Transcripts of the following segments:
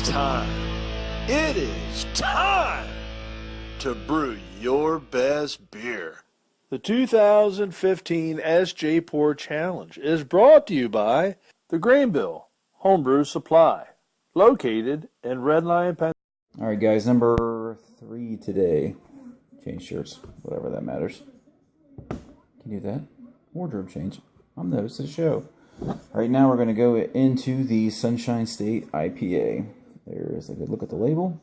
time. It is time to brew your best beer. The 2015 Sjporr Challenge is brought to you by the Grainbill Homebrew Supply, located in Red Lion, Pennsylvania. All right, guys, number 3 today. Change shirts, whatever that matters. Can you do that? Wardrobe change. I'm the host of the show. Right now, we're going to go into the Sunshine State IPA. There's a good look at the label.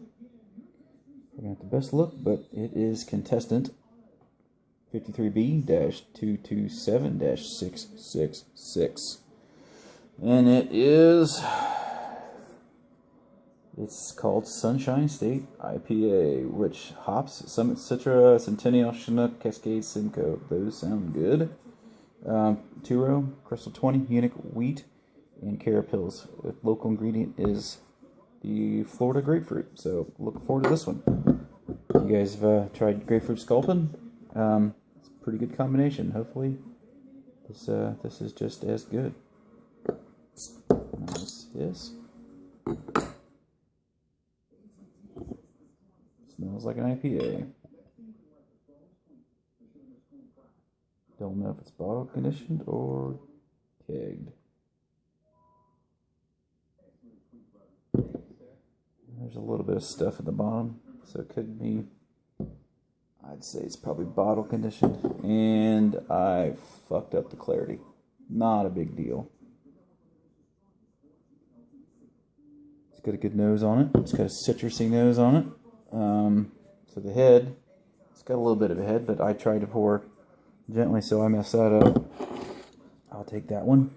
Probably not the best look, but it is contestant 53B-227-666. And it's called Sunshine State IPA, which hops, Summit Citra, Centennial, Chinook, Cascade, Simcoe. Those sound good. 2-row, Crystal 20, Unique Wheat, and Carapils. The local ingredient is the Florida grapefruit. So look forward to this one. You guys have tried grapefruit sculpin? It's a pretty good combination. Hopefully this is just as good. This smells like an IPA. Don't know if it's bottle conditioned or kegged. There's a little bit of stuff at the bottom, so it could be, I'd say it's probably bottle conditioned, and I fucked up the clarity. Not a big deal. It's got a good nose on it. It's got a citrusy nose on it. So the head, it's got a little bit of a head, but I tried to pour gently, so I messed that up. I'll take that one.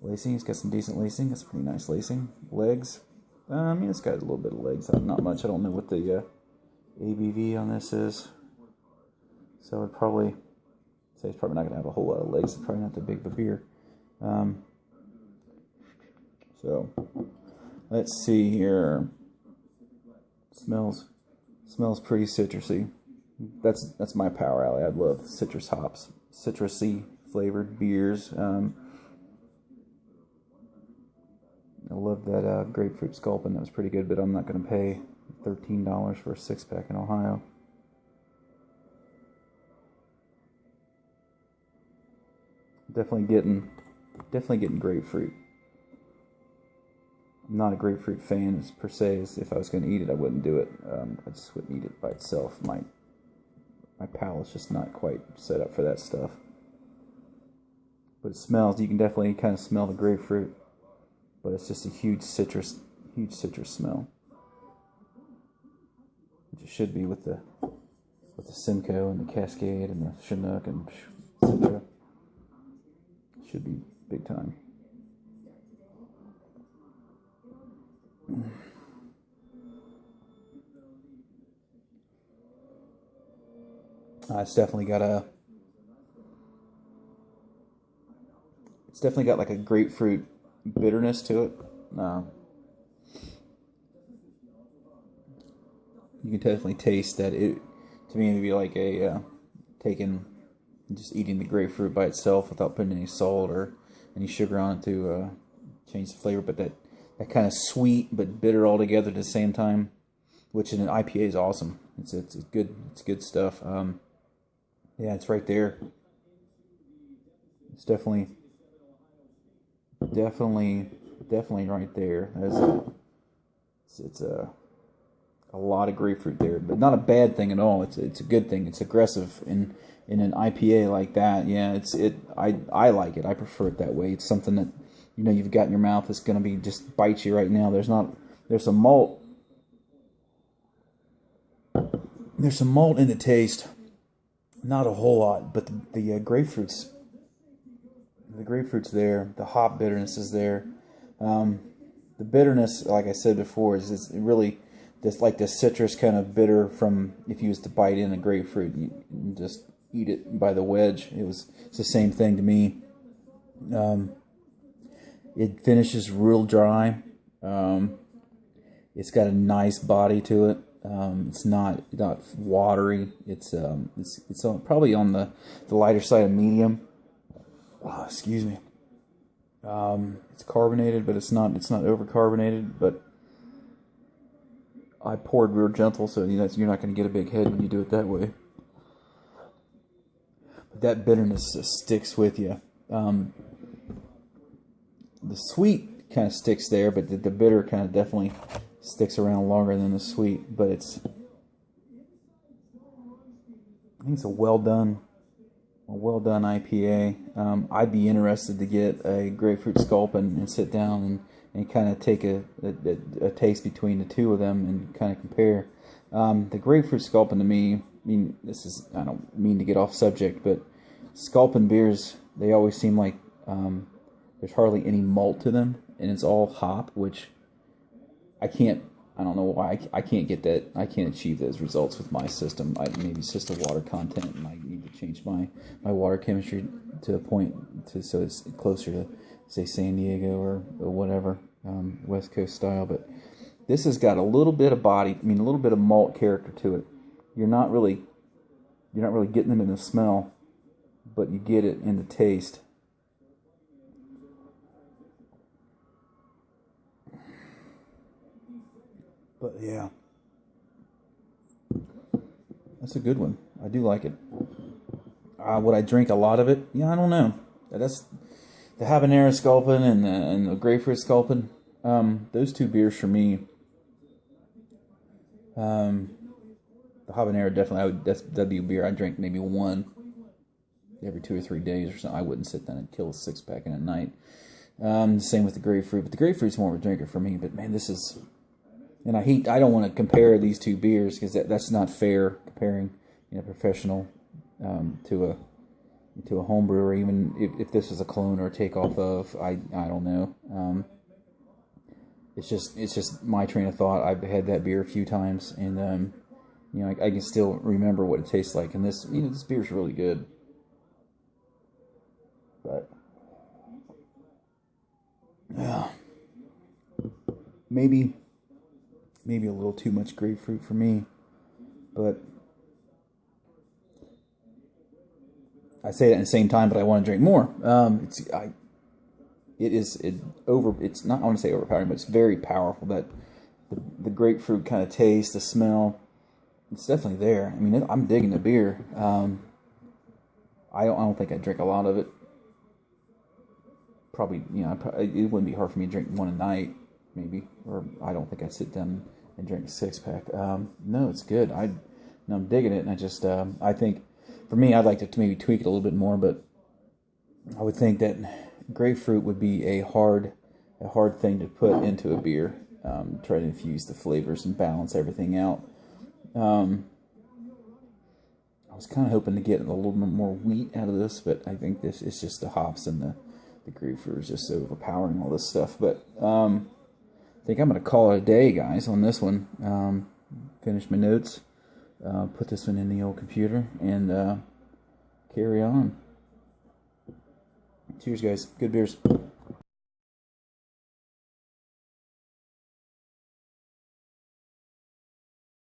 Lacing, it's got some decent lacing. That's pretty nice lacing. Legs, it's got a little bit of legs. Not much. I don't know what the ABV on this is. So I'd probably say it's probably not going to have a whole lot of legs. It's probably not that big of a beer. So let's see here. Smells pretty citrusy. That's my power alley. I love citrus hops, citrusy flavored beers. I love that grapefruit sculpin. That was pretty good, but I'm not going to pay $13 for a 6-pack in Ohio. Definitely getting grapefruit. I'm not a grapefruit fan per se. If I was going to eat it, I wouldn't do it. I just wouldn't eat it by itself. My palate's just not quite set up for that stuff. But it smells. You can definitely kind of smell the grapefruit, but it's just a huge citrus smell, which it should be with the Simcoe and the Cascade and the Chinook and Citra. Should be big time. It's definitely got like a grapefruit bitterness to it. You can definitely taste that. To me, it'd be like just eating the grapefruit by itself without putting any salt or any sugar on it to change the flavor. But that kind of sweet but bitter all together at the same time, which in an IPA is awesome. It's good. It's good stuff. Yeah, it's right there. It's definitely right there. It's a lot of grapefruit there, but not a bad thing at all. It's a good thing. It's aggressive in an IPA like that. Yeah, I like it. I prefer it that way. It's something that you've got in your mouth that's going to be just bite you right now. There's some malt. There's some malt in the taste. Not a whole lot, but the grapefruit's there. The hop bitterness is there. The bitterness, like I said before, is really like the citrus kind of bitter from if you was to bite in a grapefruit and just eat it by the wedge. It's the same thing to me. It finishes real dry. It's got a nice body to it. It's not watery. It's probably on the lighter side of medium. Excuse me. It's carbonated, but it's not over carbonated. But I poured real gentle, so you're not going to get a big head when you do it that way. But that bitterness just sticks with you. The sweet kind of sticks there, but the bitter kind of definitely sticks around longer than the sweet. But I think it's a well done IPA. I'd be interested to get a grapefruit sculpin and sit down and kind of take a taste between the two of them and kind of compare. The grapefruit sculpin to me, I mean, I don't mean to get off subject, but sculpin beers, they always seem like there's hardly any malt to them, and it's all hop, which I don't know why, I can't get that. I can't achieve those results with my system. Maybe it's just the water content, and I need to change my water chemistry to a point so it's closer to, say, San Diego or whatever, West Coast style. But this has got a little bit of body, a little bit of malt character to it. You're not really getting it in the smell, but you get it in the taste. But yeah, that's a good one. I do like it. Would I drink a lot of it? Yeah, I don't know. That's the habanero sculpin and the grapefruit sculpin. Those two beers for me. The habanero definitely. That'd be a beer I'd drink maybe one every 2 or 3 days or something. I wouldn't sit down and kill a 6-pack in a night. Same with the grapefruit, but the grapefruit's more of a drinker for me. But man, this is. And I don't want to compare these two beers because that's not fair comparing, professional to a home brewer. Even if this is a clone or a takeoff of, I don't know. It's just my train of thought. I've had that beer a few times, and I can still remember what it tastes like. And this beer's really good. But yeah, maybe a little too much grapefruit for me, but I say that at the same time, but I want to drink more. It's not, I want to say overpowering, but it's very powerful. That the grapefruit kind of taste, the smell, it's definitely there. I'm digging the beer. I don't think I'd drink a lot of it. Probably, it wouldn't be hard for me to drink one a night, maybe, or I don't think I'd sit down and drink a 6-pack. No, it's good. I'm digging it, and I just, I think, for me, I'd like to maybe tweak it a little bit more, but I would think that grapefruit would be a hard thing to put into a beer. Try to infuse the flavors and balance everything out. I was kind of hoping to get a little bit more wheat out of this, but I think this is just the hops and the grapefruit is just so overpowering all this stuff. But I think I'm going to call it a day, guys, on this one. Finish my notes, put this one in the old computer, and carry on. Cheers, guys. Good beers.